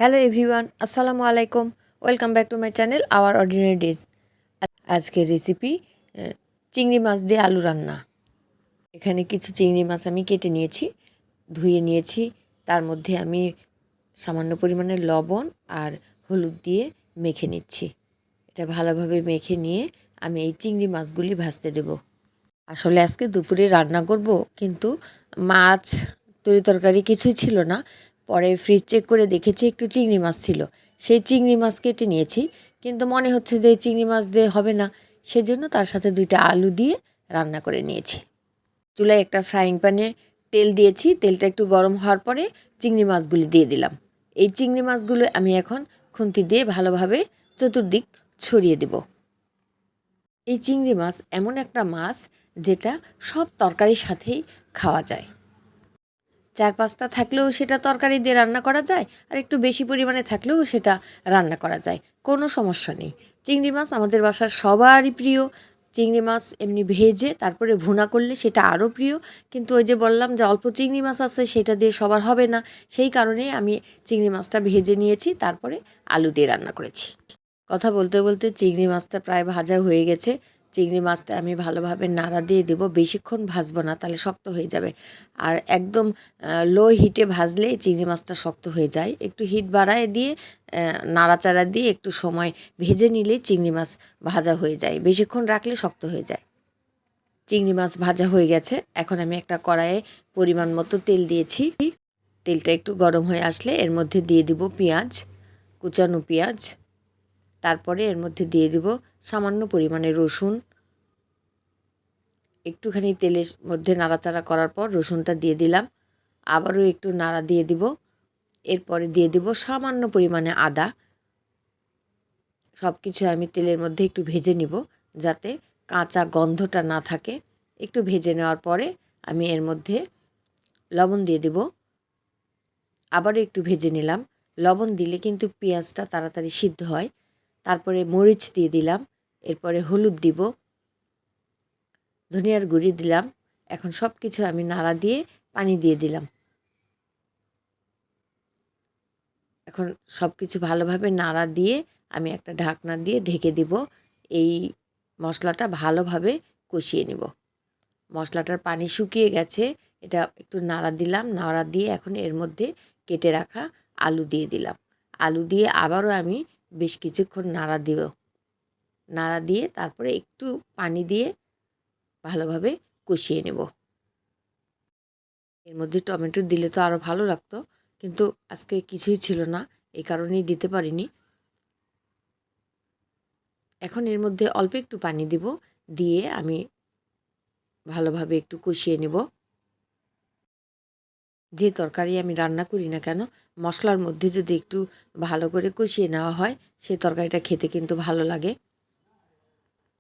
Hello everyone, আসসালামু আলাইকুম। Welcome back to my channel hour ordinary days. আজকের recipe চিংড়ি মাছ দিয়ে আলু রান্না। এখানে কিছু চিংড়ি মাছ আমি কেটে নিয়েছি, ধুয়ে নিয়েছি। তার মধ্যে আমি সামান্য পরিমাণে লবণ আর হলুদ দিয়ে মেখে নিচ্ছি। এটা ভালোভাবে মেখে নিয়ে আমি এই চিংড়ি মাছগুলি ভাজতে দেব। আসলে আজকে দুপুরে রান্না করব, কিন্তু মাছ তরকারি কিছুই ছিল না। পরে ফ্রিজ চেক করে দেখেছি একটু চিংড়ি মাছ ছিল, সেই চিংড়ি মাছ কেটে নিয়েছি। কিন্তু মনে হচ্ছে যে এই চিংড়ি মাছ দিয়ে হবে না, সেজন্য তার সাথে 2টা আলু দিয়ে রান্না করে নিয়েছি। চুলায় একটা ফ্রাইং প্যানে তেল দিয়েছি। তেলটা একটু গরম হওয়ার পরে চিংড়ি মাছগুলি দিয়ে দিলাম। এই চিংড়ি মাছগুলো আমি এখন খুন্তি দিয়ে ভালোভাবে চতুর্দিক ছড়িয়ে দেব। এই চিংড়ি মাছ এমন একটা মাছ যেটা সব তরকারির সাথেই খাওয়া যায়। 4-5টা থাকলেও সেটা তরকারি দিয়ে রান্না করা যায়, আর একটু বেশি পরিমাণে থাকলেও সেটা রান্না করা যায়, কোনো সমস্যা নেই। চিংড়ি মাছ আমাদের বাসার সবারই প্রিয়। চিংড়ি মাছ এমনি ভেজে তারপরে ভুনা করলে সেটা আরও প্রিয়। কিন্তু ওই যে বললাম যে অল্প চিংড়ি মাছ আছে, সেটা দিয়ে সবার হবে না, সেই কারণেই আমি চিংড়ি মাছটা ভেজে নিয়েছি, তারপরে আলু দিয়ে রান্না করেছি। কথা বলতে বলতে চিংড়ি মাছটা প্রায় ভাজা হয়ে গেছে। চিংড়ি মাছটা আমি ভালোভাবে নাড়া দিয়ে দেবো। বেশিক্ষণ ভাজবো না, তাহলে শক্ত হয়ে যাবে। আর একদম লো হিটে ভাজলে চিংড়ি মাছটা শক্ত হয়ে যায়। একটু হিট বাড়ায় দিয়ে নাড়াচাড়া দিয়ে একটু সময় ভেজে নিলেই চিংড়ি মাছ ভাজা হয়ে যায়। বেশিক্ষণ রাখলে শক্ত হয়ে যায়। চিংড়ি মাছ ভাজা হয়ে গেছে। এখন আমি একটা কড়াইয়ে পরিমাণ মতো তেল দিয়েছি। তেলটা একটু গরম হয়ে আসলে এর মধ্যে দিয়ে দিব পেঁয়াজ, কুচানো পেঁয়াজ। তারপরে এর মধ্যে দিয়ে দিব সামান্য পরিমাণে রসুন। একটুখানি তেলের মধ্যে নাড়াচাড়া করার পর রসুনটা দিয়ে দিলাম। আবারও একটু নাড়া দিয়ে দিব। এরপরে দিয়ে দিব সামান্য পরিমাণে আদা। সব কিছু আমি তেলের মধ্যে একটু ভেজে নিব, যাতে কাঁচা গন্ধটা না থাকে। একটু ভেজে নেওয়ার পরে আমি এর মধ্যে লবণ দিয়ে দিব। আবারও একটু ভেজে নিলাম। লবণ দিলে কিন্তু পেঁয়াজটা তাড়াতাড়ি সিদ্ধ হয়। তারপরে মরিচ দিয়ে দিলাম। এরপরে হলুদ দিব, ধনিয়ার গুঁড়ি দিলাম। এখন সব কিছু আমি নাড়া দিয়ে পানি দিয়ে দিলাম। এখন সব কিছু ভালোভাবে নাড়া দিয়ে আমি একটা ঢাকনা দিয়ে ঢেকে দিব। এই মশলাটা ভালোভাবে কষিয়ে নিব। মশলাটার পানি শুকিয়ে গেছে, এটা একটু নাড়া দিলাম। নাড়া দিয়ে এখন এর মধ্যে কেটে রাখা আলু দিয়ে দিলাম। আলু দিয়ে আবারও আমি বেশ কিছুক্ষণ নাড়া দিব। নাড়া দিয়ে তারপরে একটু পানি দিয়ে ভালোভাবে কষিয়ে নেব। এর মধ্যে টমেটো দিলে তো আরও ভালো লাগতো, কিন্তু আজকে কিছুই ছিল না, এই কারণেই দিতে পারিনি। এখন এর মধ্যে অল্প একটু পানি দিব, দিয়ে আমি ভালোভাবে একটু কষিয়ে নেব। যে তরকারি আমি রান্না করি না কেন, মশলার মধ্যে যদি একটু ভালো করে কষিয়ে নেওয়া হয়, সেই তরকারিটা খেতে কিন্তু ভালো লাগে।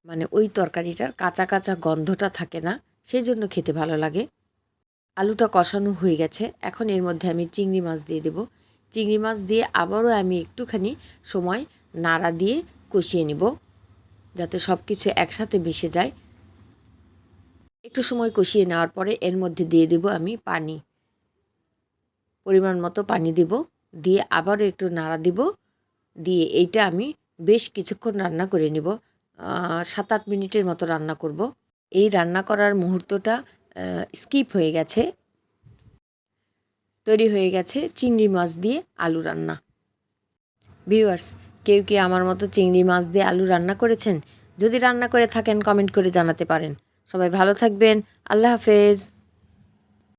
মানে ওই তরকারিটার কাঁচা কাঁচা গন্ধটা থাকে না, সেই জন্য খেতে ভালো লাগে। আলুটা কষানো হয়ে গেছে। এখন এর মধ্যে আমি চিংড়ি মাছ দিয়ে দেব। চিংড়ি মাছ দিয়ে আবারও আমি একটুখানি সময় নাড়া দিয়ে কষিয়ে নিব, যাতে সব কিছু একসাথে মিশে যায়। একটু সময় কষিয়ে নেওয়ার পরে এর মধ্যে দিয়ে দেব আমি পানি, পরিমাণ মতো পানি দিব। দিয়ে আবারও একটু নাড়া দিব। দিয়ে এইটা আমি বেশ কিছুক্ষণ রান্না করে নিব। 7-8 মিনিটের মতো রান্না করব। এই রান্না করার মুহূর্তটা স্কিপ হয়ে গেছে। তৈরি হয়ে গেছে চিংড়ি মাছ দিয়ে আলু রান্না। ভিউয়ার্স, কেউ কি আমার মতো চিংড়ি মাছ দিয়ে আলু রান্না করেছেন? যদি রান্না করে থাকেন কমেন্ট করে জানাতে পারেন। সবাই ভালো থাকবেন। আল্লাহ হাফেজ।